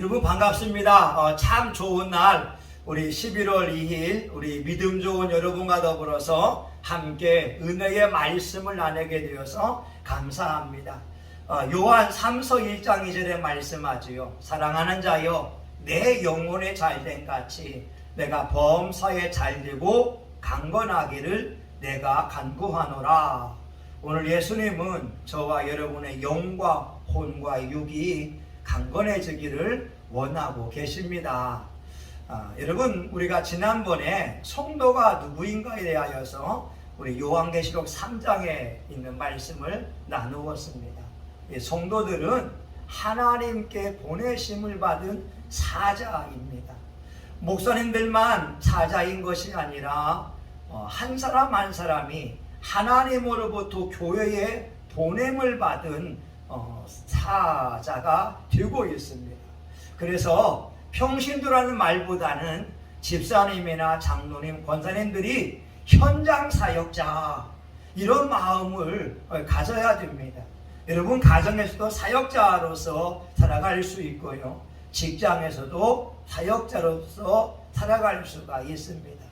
여러분 반갑습니다. 참 좋은 날 우리 11월 2일 우리 믿음 좋은 여러분과 더불어서 함께 은혜의 말씀을 나누게 되어서 감사합니다. 요한 3서 1장 2절에 말씀하지요. 사랑하는 자여 내 영혼에 잘된 같이 내가 범사에 잘되고 강건하기를 내가 간구하노라. 오늘 예수님은 저와 여러분의 영과 혼과 육이 강건해지기를 원하고 계십니다. 여러분 우리가 지난번에 성도가 누구인가에 대하여서 우리 요한계시록 3장에 있는 말씀을 나누었습니다. 성도들은 하나님께 보내심을 받은 사자입니다. 목사님들만 사자인 것이 아니라 한 사람 한 사람이 하나님으로부터 교회에 보냄을 받은 사자가 되고 있습니다. 그래서 평신도라는 말보다는 집사님이나 장로님, 권사님들이 현장 사역자 이런 마음을 가져야 됩니다. 여러분 가정에서도 사역자로서 살아갈 수 있고요. 직장에서도 사역자로서 살아갈 수가 있습니다.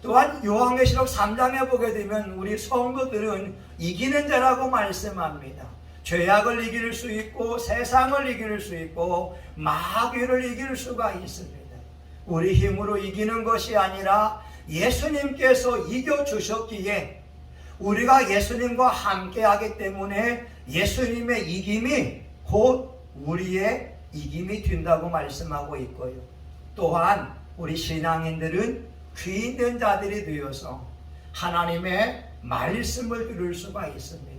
또한 요한계시록 3장에 보게 되면 우리 성도들은 이기는 자라고 말씀합니다. 죄악을 이길 수 있고 세상을 이길 수 있고 마귀를 이길 수가 있습니다. 우리 힘으로 이기는 것이 아니라 예수님께서 이겨주셨기에 우리가 예수님과 함께하기 때문에 예수님의 이김이 곧 우리의 이김이 된다고 말씀하고 있고요. 또한 우리 신앙인들은 귀 있는 자들이 되어서 하나님의 말씀을 들을 수가 있습니다.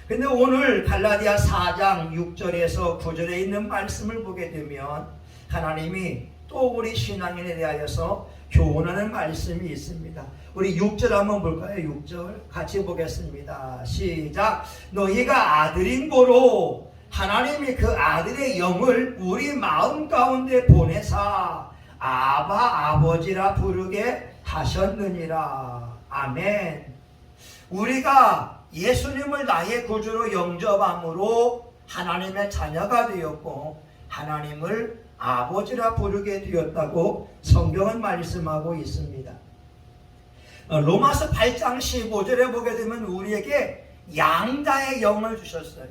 근데 오늘 갈라디아 4장 6절에서 9절에 있는 말씀을 보게 되면 하나님이 또 우리 신앙인에 대하여서 교훈하는 말씀이 있습니다. 우리 6절 한번 볼까요? 6절 같이 보겠습니다. 시작. 너희가 아들인 고로 하나님이 그 아들의 영을 우리 마음 가운데 보내사 아바 아버지라 부르게 하셨느니라. 아멘. 우리가 예수님을 나의 구주로 영접함으로 하나님의 자녀가 되었고 하나님을 아버지라 부르게 되었다고 성경은 말씀하고 있습니다. 로마서 8장 15절에 보게 되면 우리에게 양자의 영을 주셨어요.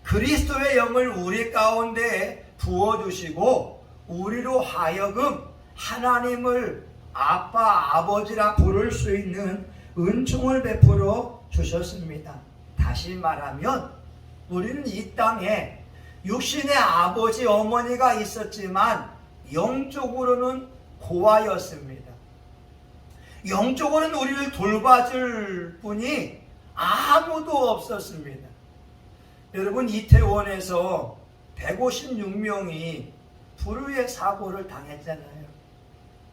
그리스도의 영을 우리 가운데 부어주시고 우리로 하여금 하나님을 아빠 아버지라 부를 수 있는 은총을 베풀어 주셨습니다. 다시 말하면 우리는 이 땅에 육신의 아버지 어머니가 있었지만 영적으로는 고아였습니다. 영적으로는 우리를 돌봐줄 분이 아무도 없었습니다. 여러분 이태원에서 156명이 불의의 사고를 당했잖아요.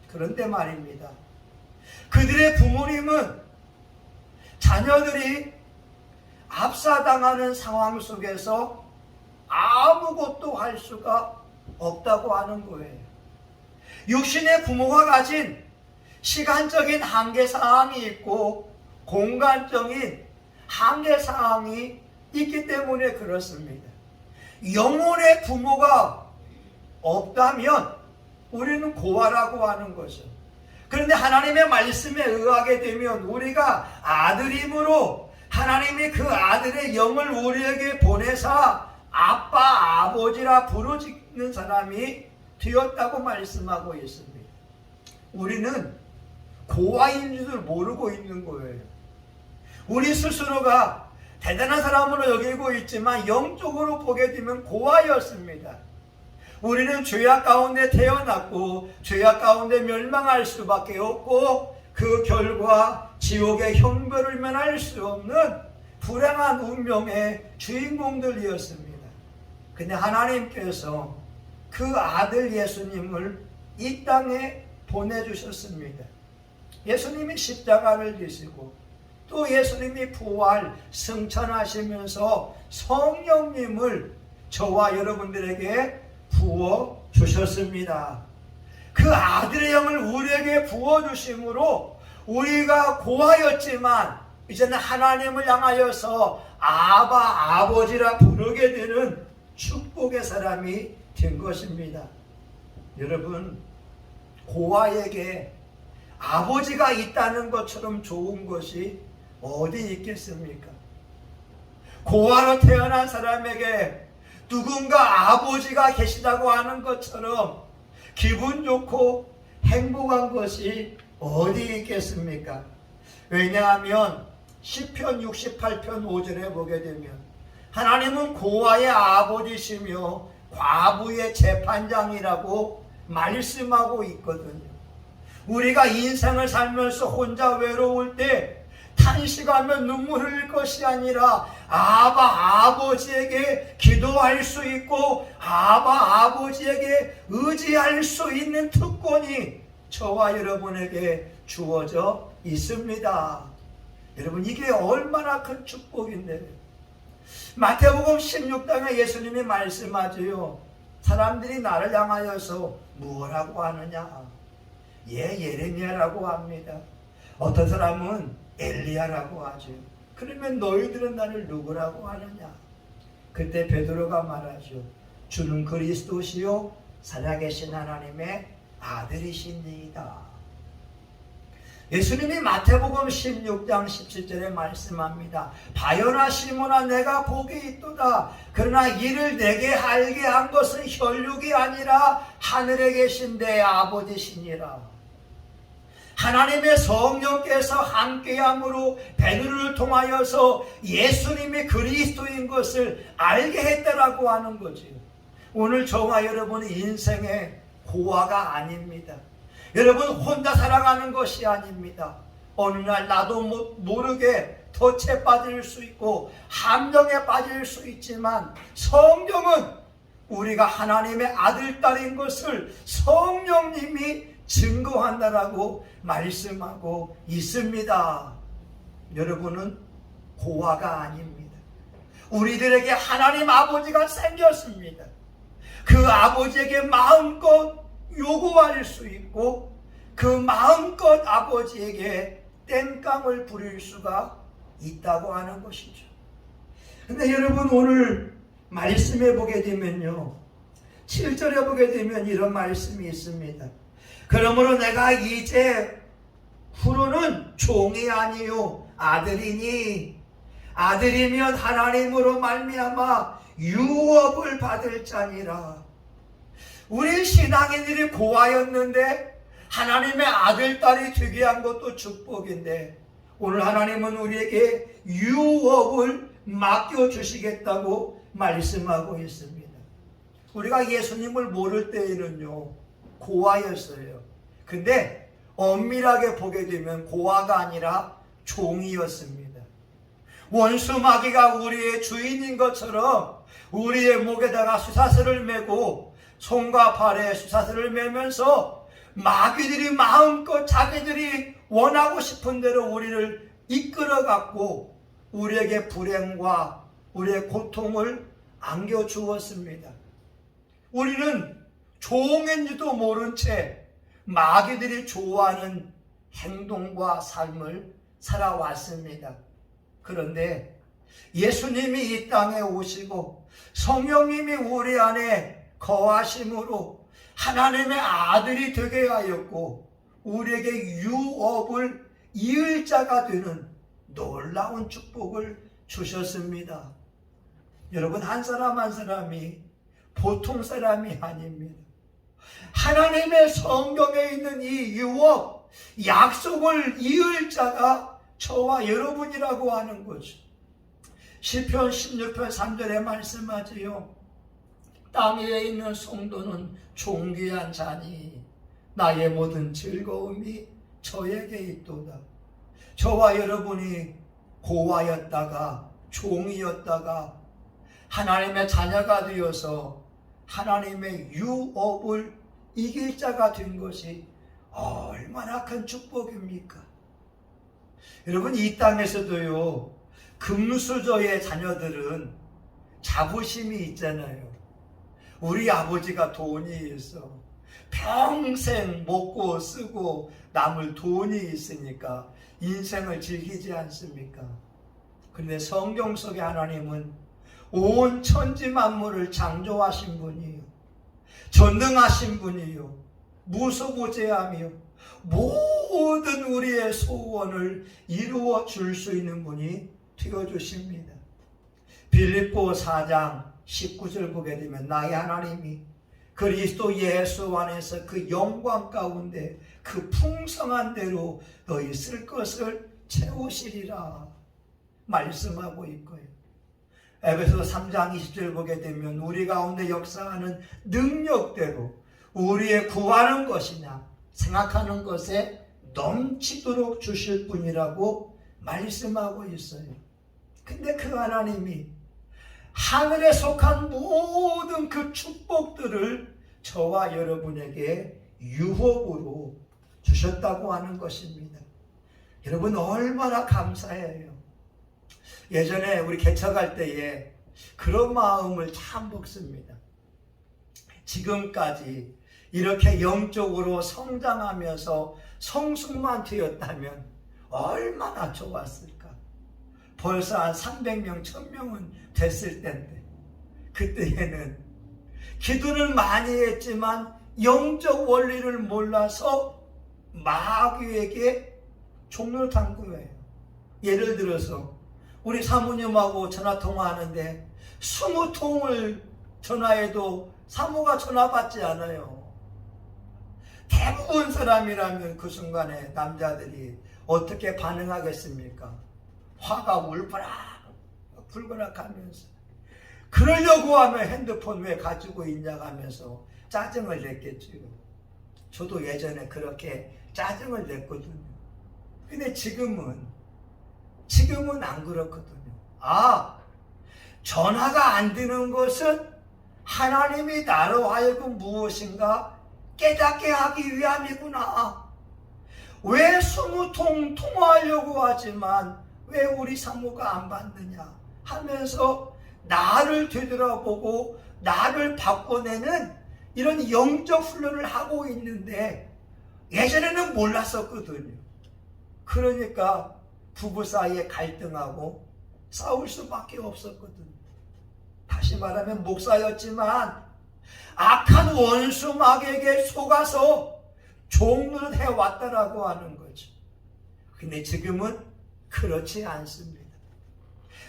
그런데 말입니다. 그들의 부모님은 자녀들이 압사당하는 상황 속에서 아무것도 할 수가 없다고 하는 거예요. 육신의 부모가 가진 시간적인 한계사항이 있고 공간적인 한계사항이 있기 때문에 그렇습니다. 영혼의 부모가 없다면 우리는 고아라고 하는 거죠. 그런데 하나님의 말씀에 의하게 되면 우리가 아들임으로 하나님이 그 아들의 영을 우리에게 보내사 아빠 아버지라 부르짖는 사람이 되었다고 말씀하고 있습니다. 우리는 고아인 줄 모르고 있는 거예요. 우리 스스로가 대단한 사람으로 여기고 있지만 영적으로 보게 되면 고아였습니다. 우리는 죄악 가운데 태어났고 죄악 가운데 멸망할 수밖에 없고 그 결과 지옥의 형벌을 면할 수 없는 불행한 운명의 주인공들이었습니다. 근데 하나님께서 그 아들 예수님을 이 땅에 보내주셨습니다. 예수님이 십자가를 지시고 또 예수님이 부활 승천하시면서 성령님을 저와 여러분들에게 부어 주셨습니다. 그 아들의 영을 우리에게 부어 주심으로 우리가 고아였지만 이제는 하나님을 향하여서 아바 아버지라 부르게 되는 축복의 사람이 된 것입니다. 여러분, 고아에게 아버지가 있다는 것처럼 좋은 것이 어디 있겠습니까? 고아로 태어난 사람에게 누군가 아버지가 계시다고 하는 것처럼 기분 좋고 행복한 것이 어디 있겠습니까? 왜냐하면 시편 68편 5절에 보게 되면 하나님은 고아의 아버지시며 과부의 재판장이라고 말씀하고 있거든요. 우리가 인생을 살면서 혼자 외로울 때 탄식하며 눈물 흘릴 것이 아니라 아버지에게 기도할 수 있고 아버지에게 의지할 수 있는 특권이 저와 여러분에게 주어져 있습니다. 여러분, 이게 얼마나 큰 축복인데요. 마태복음 16장에 예수님이 말씀하지요. 사람들이 나를 향하여서 무엇라고 하느냐? 예레미야라고 합니다. 어떤 사람은 엘리야라고 하죠. 그러면 너희들은 나를 누구라고 하느냐? 그때 베드로가 말하죠. 주는 그리스도시요 살아계신 하나님의 아들이시니이다. 예수님이 마태복음 16장 17절에 말씀합니다. 바요나 시몬아 내가 복이 있도다. 그러나 이를 내게 알게 한 것은 혈육이 아니라 하늘에 계신 내 아버지시니라. 하나님의 성령께서 함께함으로 베드로를 통하여서 예수님이 그리스도인 것을 알게 했다라고 하는 거지요. 오늘 저와 여러분의 인생의 고아가 아닙니다. 여러분 혼자 살아가는 것이 아닙니다. 어느 날 나도 모르게 덫에 빠질 수 있고 함정에 빠질 수 있지만 성경은 우리가 하나님의 아들, 딸인 것을 성령님이 증거한다라고 말씀하고 있습니다. 여러분은 고아가 아닙니다. 우리들에게 하나님 아버지가 생겼습니다. 그 아버지에게 마음껏 요구할 수 있고 그 마음껏 아버지에게 땡깡을 부릴 수가 있다고 하는 것이죠. 근데 여러분 오늘 말씀해 보게 되면요 7절에 보게 되면 이런 말씀이 있습니다. 그러므로 내가 이제 후로는 종이 아니요 아들이니 아들이면 하나님으로 말미암아 유업을 받을 자니라. 우리 신앙인들이 고아였는데 하나님의 아들, 딸이 되게 한 것도 축복인데 오늘 하나님은 우리에게 유업을 맡겨주시겠다고 말씀하고 있습니다. 우리가 예수님을 모를 때에는요 고아였어요. 근데 엄밀하게 보게 되면 고아가 아니라 종이었습니다. 원수 마귀가 우리의 주인인 것처럼 우리의 목에다가 수사슬을 메고 손과 발에 수사슬을 메면서 마귀들이 마음껏 자기들이 원하고 싶은 대로 우리를 이끌어갔고 우리에게 불행과 우리의 고통을 안겨주었습니다. 우리는 종인지도 모른 채 마귀들이 좋아하는 행동과 삶을 살아왔습니다. 그런데 예수님이 이 땅에 오시고 성령님이 우리 안에 거하심으로 하나님의 아들이 되게 하였고 우리에게 유업을 이을 자가 되는 놀라운 축복을 주셨습니다. 여러분 한 사람 한 사람이 보통 사람이 아닙니다. 하나님의 성경에 있는 이 유업, 약속을 이을 자가 저와 여러분이라고 하는 거죠. 시편 16편 3절에 말씀하지요. 땅 위에 있는 성도는 존귀한 자니 나의 모든 즐거움이 저에게 있도다. 저와 여러분이 고아였다가 종이었다가 하나님의 자녀가 되어서 하나님의 유업을 이길 자가 된 것이 얼마나 큰 축복입니까? 여러분 이 땅에서도요 금수저의 자녀들은 자부심이 있잖아요. 우리 아버지가 돈이 있어 평생 먹고 쓰고 남을 돈이 있으니까 인생을 즐기지 않습니까? 그런데 성경 속에 하나님은 온 천지 만물을 창조하신 분이에요. 전능하신 분이요 무소부재하며 모든 우리의 소원을 이루어 줄 수 있는 분이 되어주십니다. 빌립보 4장 19절 보게 되면 나의 하나님이 그리스도 예수 안에서 그 영광 가운데 그 풍성한 대로 너희 쓸 것을 채우시리라 말씀하고 있고요. 에베소 3장 20절 보게 되면 우리 가운데 역사하는 능력대로 우리의 구하는 것이냐 생각하는 것에 넘치도록 주실 분이라고 말씀하고 있어요. 근데 그 하나님이 하늘에 속한 모든 그 축복들을 저와 여러분에게 유혹으로 주셨다고 하는 것입니다. 여러분 얼마나 감사해요. 예전에 우리 개척할 때에 그런 마음을 참 먹습니다. 지금까지 이렇게 영적으로 성장하면서 성숙만 되었다면 얼마나 좋았을까. 벌써 한 300명, 1000명은 됐을 텐데 그때에는 기도를 많이 했지만 영적 원리를 몰라서 마귀에게 종로를 탄 거예요. 예를 들어서 우리 사모님하고 전화통화하는데 20통을 전화해도 사모가 전화 받지 않아요. 대부분 사람이라면 그 순간에 남자들이 어떻게 반응하겠습니까? 화가 울버락 하면서 그러려고 하면 핸드폰 왜 가지고 있냐 하면서 짜증을 냈겠지요. 저도 예전에 그렇게 짜증을 냈거든요. 근데 지금은 안 그렇거든요. 전화가 안 되는 것은 하나님이 나로 하여금 무엇인가 깨닫게 하기 위함이구나. 왜 20통 통화하려고 하지만 왜 우리 사모가 안 받느냐 하면서 나를 되돌아보고 나를 바꿔내는 이런 영적 훈련을 하고 있는데 예전에는 몰랐었거든요. 그러니까 부부 사이에 갈등하고 싸울 수밖에 없었거든요. 다시 말하면 목사였지만 악한 원수 마귀에게 속아서 종로를 해왔다라고 하는 거죠. 근데 지금은 그렇지 않습니다.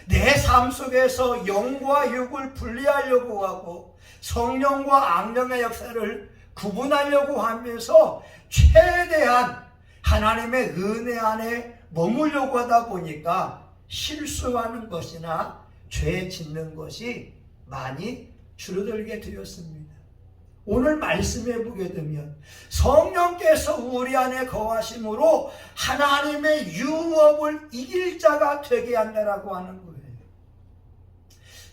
내 삶 속에서 영과 육을 분리하려고 하고 성령과 악령의 역사를 구분하려고 하면서 최대한 하나님의 은혜 안에 머물려고 하다 보니까 실수하는 것이나 죄 짓는 것이 많이 줄어들게 되었습니다. 오늘 말씀해 보게 되면 성령께서 우리 안에 거하심으로 하나님의 유업을 이길 자가 되게 한다라고 하는 거예요.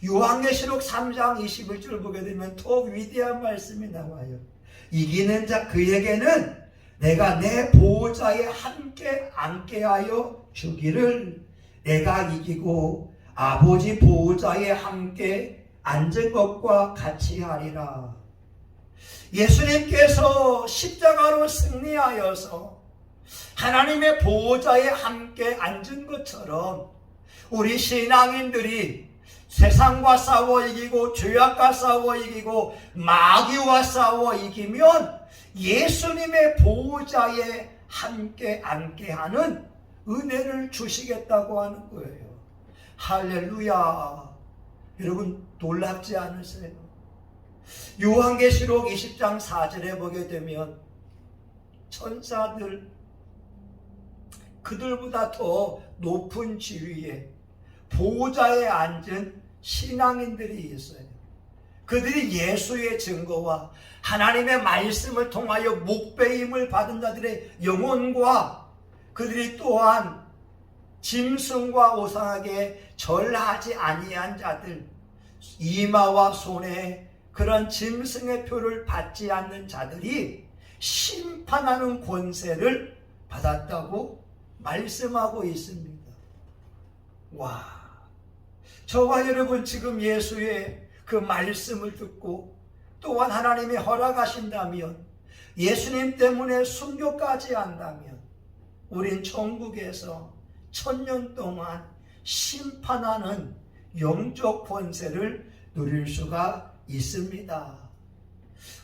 요한계시록 3장 21절 보게 되면 더 위대한 말씀이 나와요. 이기는 자 그에게는 내가 내 보호자에 함께 앉게 하여 주기를 내가 이기고 아버지 보호자에 함께 앉은 것과 같이 하리라. 예수님께서 십자가로 승리하여서 하나님의 보호자에 함께 앉은 것처럼 우리 신앙인들이 세상과 싸워 이기고 죄악과 싸워 이기고 마귀와 싸워 이기면 예수님의 보호자에 함께 앉게 하는 은혜를 주시겠다고 하는 거예요. 할렐루야. 여러분 놀랍지 않으세요? 요한계시록 20장 4절에 보게 되면 천사들 그들보다 더 높은 지위에 보호자에 앉은 신앙인들이 있어요. 그들이 예수의 증거와 하나님의 말씀을 통하여 목배임을 받은 자들의 영혼과 그들이 또한 짐승과 우상에게 절하지 아니한 자들, 이마와 손에 그런 짐승의 표를 받지 않는 자들이 심판하는 권세를 받았다고 말씀하고 있습니다. 와, 저와 여러분 지금 예수의 그 말씀을 듣고 또한 하나님이 허락하신다면 예수님 때문에 순교까지 한다면 우린 천국에서 1000년 동안 심판하는 영적 권세를 누릴 수가 있습니다.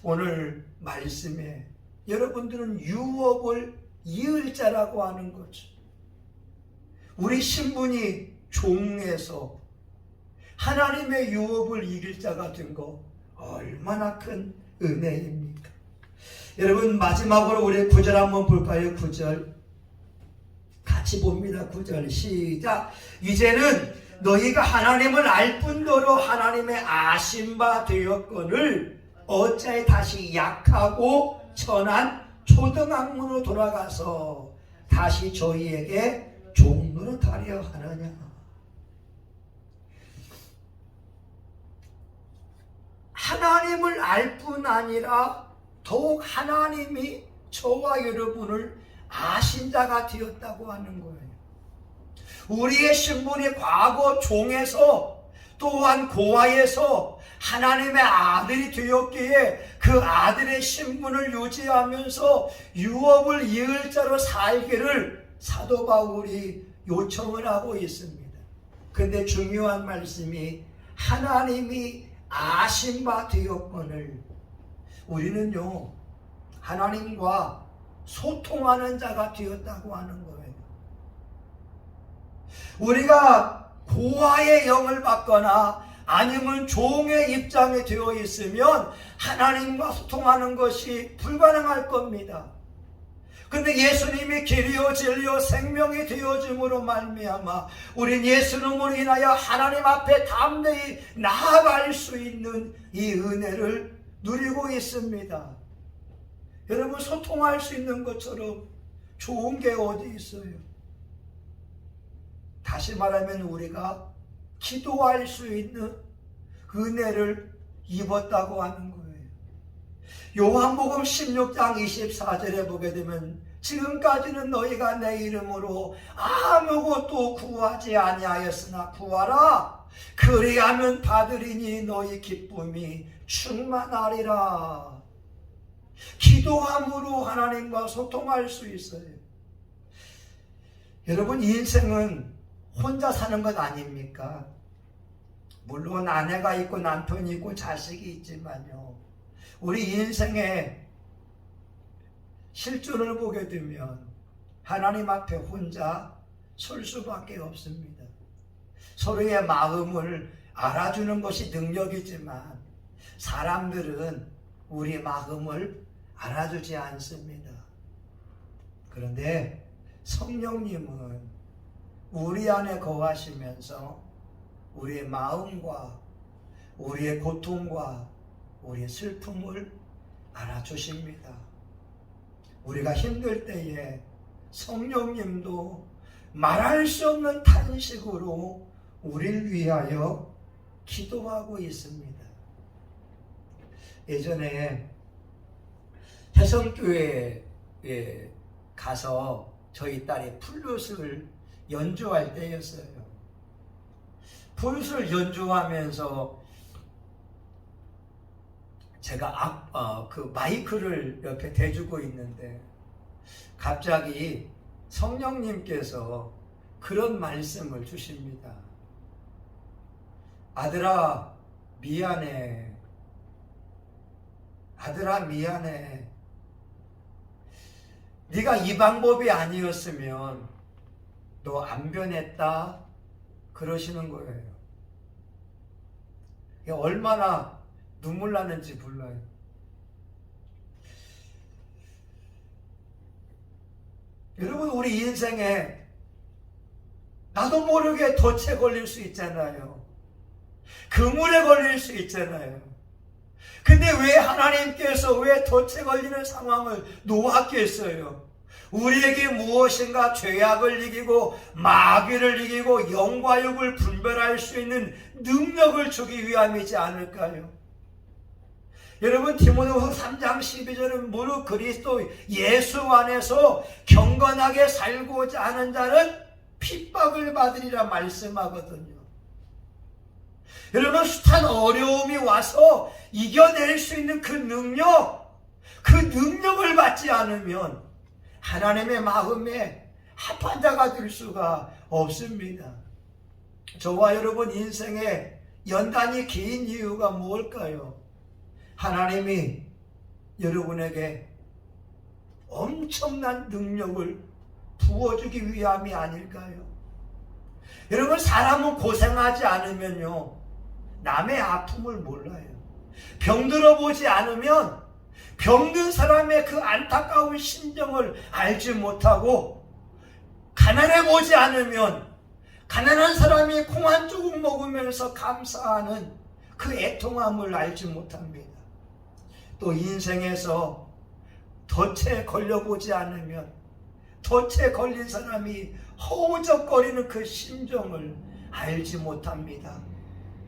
오늘 말씀에 여러분들은 유업을 이을 자라고 하는 거죠. 우리 신분이 종에서 하나님의 유업을 이길 자가 된 거 얼마나 큰 은혜입니까? 여러분, 마지막으로 우리 9절 한번 볼까요? 9절 같이 봅니다. 9절 시작. 이제는 너희가 하나님을 알 뿐더러 하나님의 아신 바 되었거늘 어찌 다시 약하고 천한 초등학문으로 돌아가서 다시 저희에게 종노릇하려 하느냐. 하나님을 알 뿐 아니라 더욱 하나님이 저와 여러분을 아신 자가 되었다고 하는 거예요. 우리의 신분이 과거 종에서 또한 고아에서 하나님의 아들이 되었기에 그 아들의 신분을 유지하면서 유업을 이을 자로 살기를 사도 바울이 요청을 하고 있습니다. 그런데 중요한 말씀이 하나님이 아신 바 되었거늘 우리는요 하나님과 소통하는 자가 되었다고 하는 거예요. 우리가 고아의 영을 받거나 아니면 종의 입장에 되어 있으면 하나님과 소통하는 것이 불가능할 겁니다. 그런데 예수님이 길이요 진리요 생명이 되어짐으로 말미암아 우린 예수님으로 인하여 하나님 앞에 담대히 나아갈 수 있는 이 은혜를 누리고 있습니다. 여러분, 소통할 수 있는 것처럼 좋은 게 어디 있어요? 다시 말하면 우리가 기도할 수 있는 은혜를 입었다고 하는 거예요. 요한복음 16장 24절에 보게 되면 지금까지는 너희가 내 이름으로 아무것도 구하지 아니하였으나 구하라. 그리하면 받으리니 너희 기쁨이 충만하리라. 기도함으로 하나님과 소통할 수 있어요. 여러분, 인생은 혼자 사는 것 아닙니까? 물론 아내가 있고 남편이 있고 자식이 있지만요, 우리 인생의 실존을 보게 되면 하나님 앞에 혼자 설 수밖에 없습니다. 서로의 마음을 알아주는 것이 능력이지만 사람들은 우리 마음을 알아주지 않습니다. 그런데 성령님은 우리 안에 거하시면서 우리의 마음과 우리의 고통과 우리의 슬픔을 알아주십니다. 우리가 힘들 때에 성령님도 말할 수 없는 탄식으로 우리를 위하여 기도하고 있습니다. 예전에 해성교회에 가서 저희 딸이 플룻을 연주할 때였어요. 플룻을 연주하면서 제가 그 마이크를 옆에 대주고 있는데 갑자기 성령님께서 그런 말씀을 주십니다. 아들아 미안해. 아들아 미안해. 네가 이 방법이 아니었으면 너 안 변했다 그러시는 거예요. 얼마나 눈물 나는지 몰라요. 여러분, 우리 인생에 나도 모르게 덫에 걸릴 수 있잖아요. 그물에 걸릴 수 있잖아요. 근데 왜 하나님께서 왜 덫에 걸리는 상황을 놓았겠어요? 우리에게 무엇인가 죄악을 이기고 마귀를 이기고 영과 육을 분별할 수 있는 능력을 주기 위함이지 않을까요? 여러분, 디모데후서 3장 12절은 무릇 그리스도 예수 안에서 경건하게 살고자 하는 자는 핍박을 받으리라 말씀하거든요. 여러분, 숱한 어려움이 와서 이겨낼 수 있는 그 능력을 받지 않으면 하나님의 마음에 합한 자가 될 수가 없습니다. 저와 여러분 인생의 연단이 긴 이유가 무엇일까요? 하나님이 여러분에게 엄청난 능력을 부어주기 위함이 아닐까요? 여러분, 사람은 고생하지 않으면요, 남의 아픔을 몰라요. 병들어 보지 않으면 병든 사람의 그 안타까운 심정을 알지 못하고, 가난해 보지 않으면 가난한 사람이 콩 한 조각 먹으면서 감사하는 그 애통함을 알지 못합니다. 또 인생에서 덫에 걸려보지 않으면 덫에 걸린 사람이 허우적거리는 그 심정을 알지 못합니다.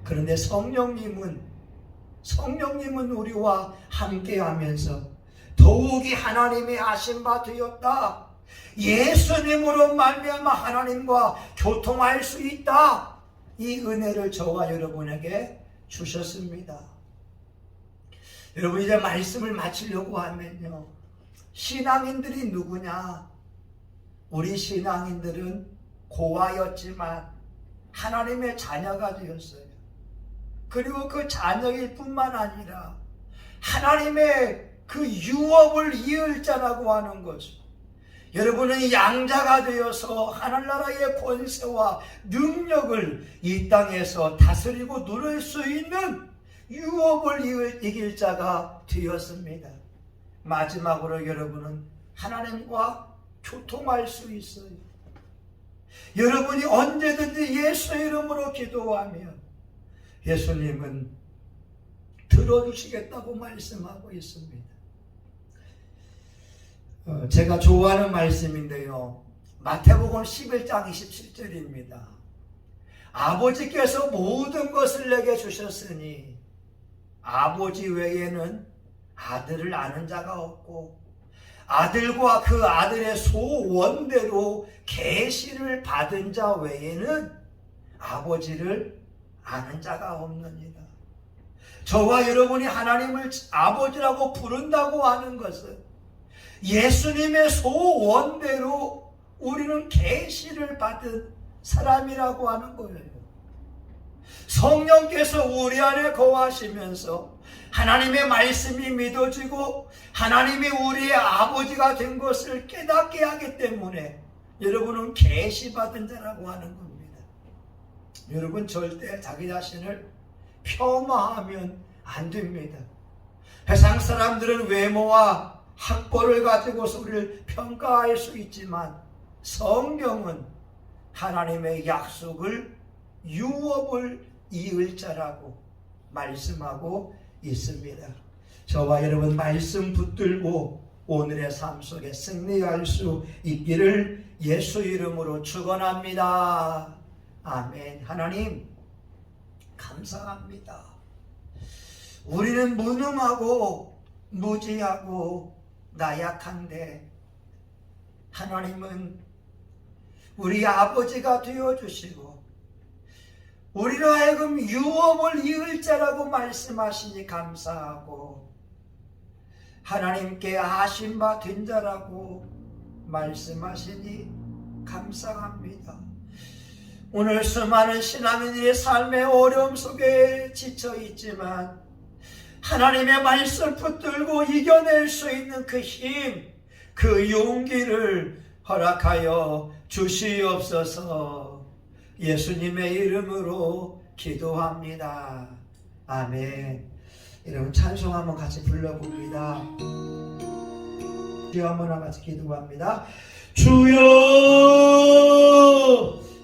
그런데 성령님은 우리와 함께하면서 더욱이 하나님의 아신 바 되었다, 예수님으로 말미암아 하나님과 교통할 수 있다, 이 은혜를 저와 여러분에게 주셨습니다. 여러분, 이제 말씀을 마치려고 하면요, 신앙인들이 누구냐? 우리 신앙인들은 고아였지만 하나님의 자녀가 되었어요. 그리고 그 자녀일 뿐만 아니라 하나님의 그 유업을 이을 자라고 하는 것을, 여러분은 양자가 되어서 하늘나라의 권세와 능력을 이 땅에서 다스리고 누릴 수 있는 유업을 이길 자가 되었습니다. 마지막으로 여러분은 하나님과 교통할 수 있어요. 여러분이 언제든지 예수 이름으로 기도하면 예수님은 들어주시겠다고 말씀하고 있습니다. 제가 좋아하는 말씀인데요, 마태복음 11장 27절입니다. 아버지께서 모든 것을 내게 주셨으니 아버지 외에는 아들을 아는 자가 없고 아들과 그 아들의 소원대로 계시를 받은 자 외에는 아버지를 아는 자가 없느니라. 저와 여러분이 하나님을 아버지라고 부른다고 하는 것은 예수님의 소원대로 우리는 계시를 받은 사람이라고 하는 거예요. 성령께서 우리 안에 거하시면서 하나님의 말씀이 믿어지고 하나님이 우리의 아버지가 된 것을 깨닫게 하기 때문에 여러분은 계시받은 자라고 하는 겁니다. 여러분, 절대 자기 자신을 폄하하면 안 됩니다. 세상 사람들은 외모와 학벌을 가지고서 우리를 평가할 수 있지만 성경은 하나님의 약속을 유업을 이을 자라고 말씀하고 있습니다. 저와 여러분 말씀 붙들고 오늘의 삶 속에 승리할 수 있기를 예수 이름으로 축원합니다. 아멘. 하나님 감사합니다. 우리는 무능하고 무지하고 나약한데 하나님은 우리 아버지가 되어주시고 우리로 하여금 유업을 이을 자라고 말씀하시니 감사하고 하나님께 아신 바 된 자라고 말씀하시니 감사합니다. 오늘 수많은 신앙인들의 삶의 어려움 속에 지쳐 있지만 하나님의 말씀 붙들고 이겨낼 수 있는 그 힘, 그 용기를 허락하여 주시옵소서. 예수님의 이름으로 기도합니다. 아멘. 여러분 찬송 한번 같이 불러봅니다. 주여 한번 같이 기도합니다. 주여,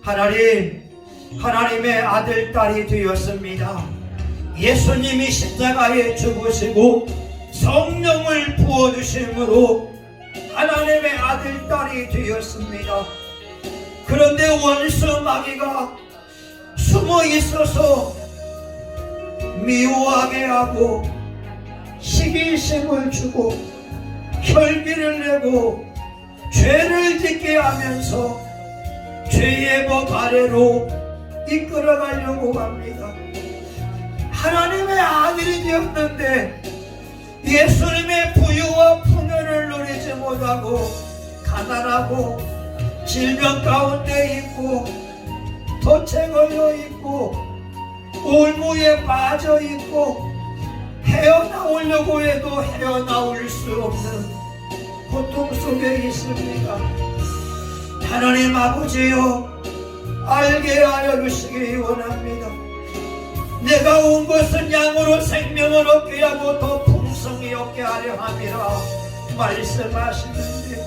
하나님의 아들 딸이 되었습니다. 예수님이 십자가에 죽으시고 성령을 부어주심으로 하나님의 아들 딸이 되었습니다. 그런데 원수 마귀가 숨어 있어서 미워하게 하고 시기심을 주고 혈기를 내고 죄를 짓게 하면서 죄의 법 아래로 이끌어가려고 합니다. 하나님의 아들이 되었는데 예수님의 부유와 풍요를 누리지 못하고 가난하고 질병 가운데 있고 덫에 걸려 있고 올무에 빠져 있고 헤어나오려고 해도 헤어나올 수 없는 고통 속에 있습니다. 하나님 아버지요, 알게 하여 주시기 원합니다. 내가 온 것은 양으로 생명을 얻게 하고 더 풍성히 얻게 하려 함이라 말씀하시는데,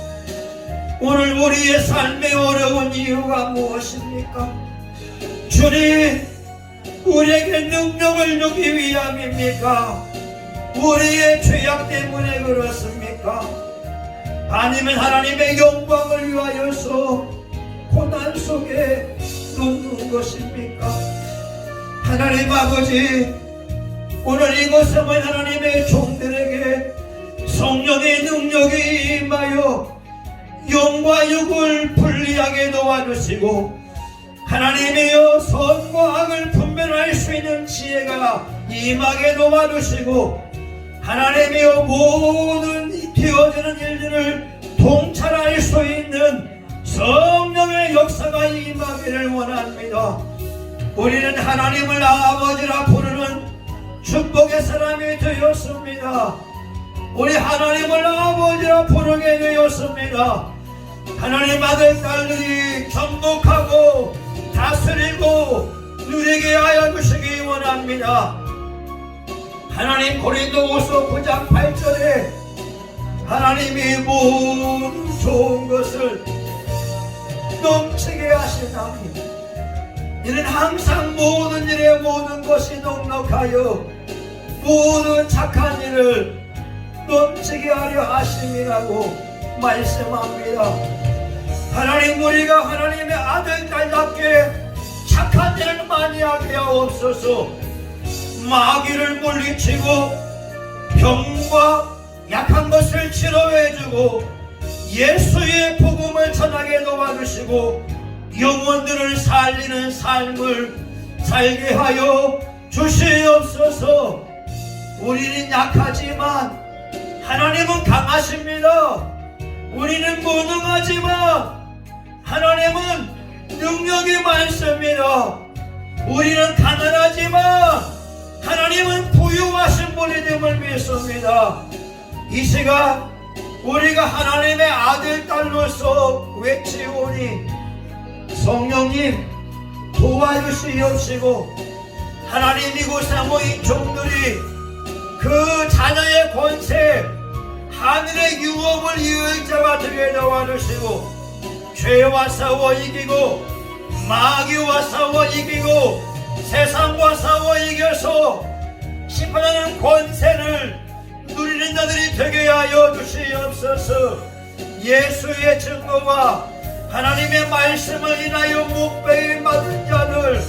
오늘 우리의 삶의 어려운 이유가 무엇입니까? 주님, 우리에게 능력을 주기 위함입니까? 우리의 죄악 때문에 그렇습니까? 아니면 하나님의 영광을 위하여서 고난 속에 놓는 것입니까? 하나님 아버지, 오늘 이곳에만 하나님의 종들에게 성령의 능력이 임하여 영과 육을 분리하게 도와주시고, 하나님이여 선과 악을 분별할 수 있는 지혜가 임하게 도와주시고, 하나님이여 모든 되어지는 일들을 통찰할 수 있는 성령의 역사가 임하기를 원합니다. 우리는 하나님을 아버지라 부르는 축복의 사람이 되었습니다. 우리 하나님을 아버지라 부르게 되었습니다. 하나님 아들 딸들이 정복하고 다스리고 누리게 하여 주시기 원합니다. 하나님 고린도후서 9장 8절에 하나님이 모든 좋은 것을 넘치게 하시나니 이는 항상 모든 일에 모든 것이 넉넉하여 모든 착한 일을 넘치게 하려 하심이라고 말씀합니다. 하나님, 우리가 하나님의 아들 딸답게 착한 일을 많이 하게 하옵소서. 마귀를 물리치고 병과 약한 것을 치료해주고 예수의 복음을 전하게 도와주시고 영혼들을 살리는 삶을 살게 하여 주시옵소서. 우리는 약하지만 하나님은 강하십니다. 우리는 무능하지만 하나님은 능력이 많습니다. 우리는 가난하지만 하나님은 부유하신 분이 됨을 믿습니다. 이 시간 우리가 하나님의 아들 딸로서 외치오니 성령님 도와주시옵시고, 하나님 이곳에 모인 종들이 그 자녀의 권세 하늘의 유업을 이을 자가 되게 도와주시고, 죄와 싸워 이기고 마귀와 싸워 이기고 세상과 싸워 이겨서 심판하는 권세를 누리는 자들이 되게 하여 주시옵소서. 예수의 증거와 하나님의 말씀을 인하여 목배임 받은 자들,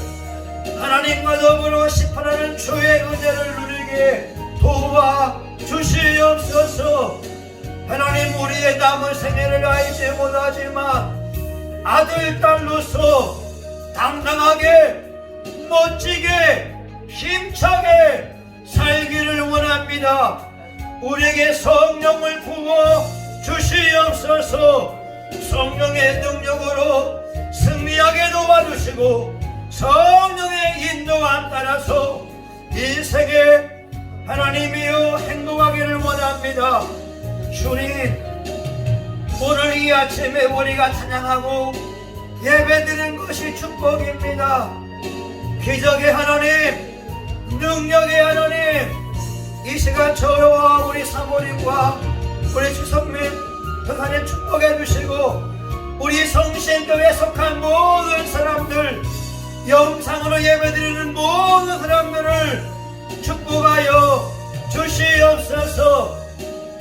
하나님과 더불어 심판하는 주의 은혜를 누리게 도와 주시옵소서. 하나님, 우리의 남은 생애를 알지 못하지만 아들 딸로서 당당하게 멋지게 힘차게 살기를 원합니다. 우리에게 성령을 부어 주시옵소서. 성령의 능력으로 승리하게 도와주시고 성령의 인도함 따라서 인생에 하나님이여 행복하기를 원합니다. 주님, 오늘 이 아침에 우리가 찬양하고 예배드리는 것이 축복입니다. 기적의 하나님, 능력의 하나님, 이 시간 저와 우리 사모님과 우리 주성민 하나님 축복해 주시고, 우리 성신교회에 속한 모든 사람들, 영상으로 예배드리는 모든 사람들을 축복하여 주시옵소서.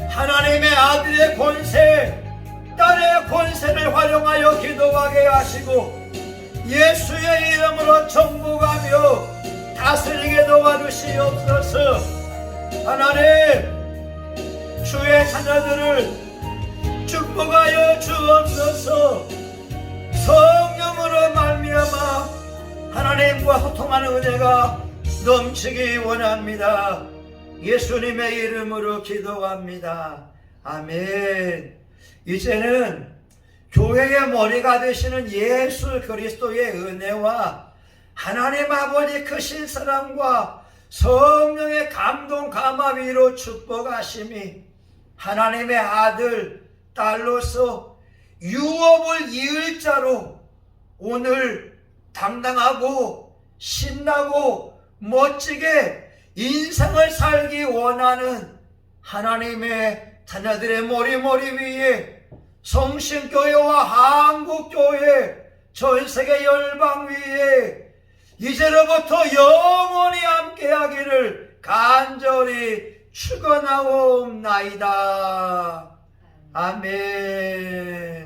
하나님의 아들의 권세, 딸의 권세를 활용하여 기도하게 하시고 예수의 이름으로 정복하며 다스리게 도와주시옵소서. 하나님, 주의 자녀들을 축복하여 주옵소서. 성령으로 말미암아 하나님과 소통하는 은혜가 넘치기 원합니다. 예수님의 이름으로 기도합니다. 아멘. 이제는 교회의 머리가 되시는 예수 그리스도의 은혜와 하나님 아버지 크신 사랑과 성령의 감동 감화위로 축복하심이 하나님의 아들 딸로서 유업을 이을 자로 오늘 당당하고 신나고 멋지게 인생을 살기 원하는 하나님의 자녀들의 머리 위에 성신교회와 한국교회 전세계 열방 위에 이제로부터 영원히 함께하기를 간절히 축원하옵나이다. 아멘.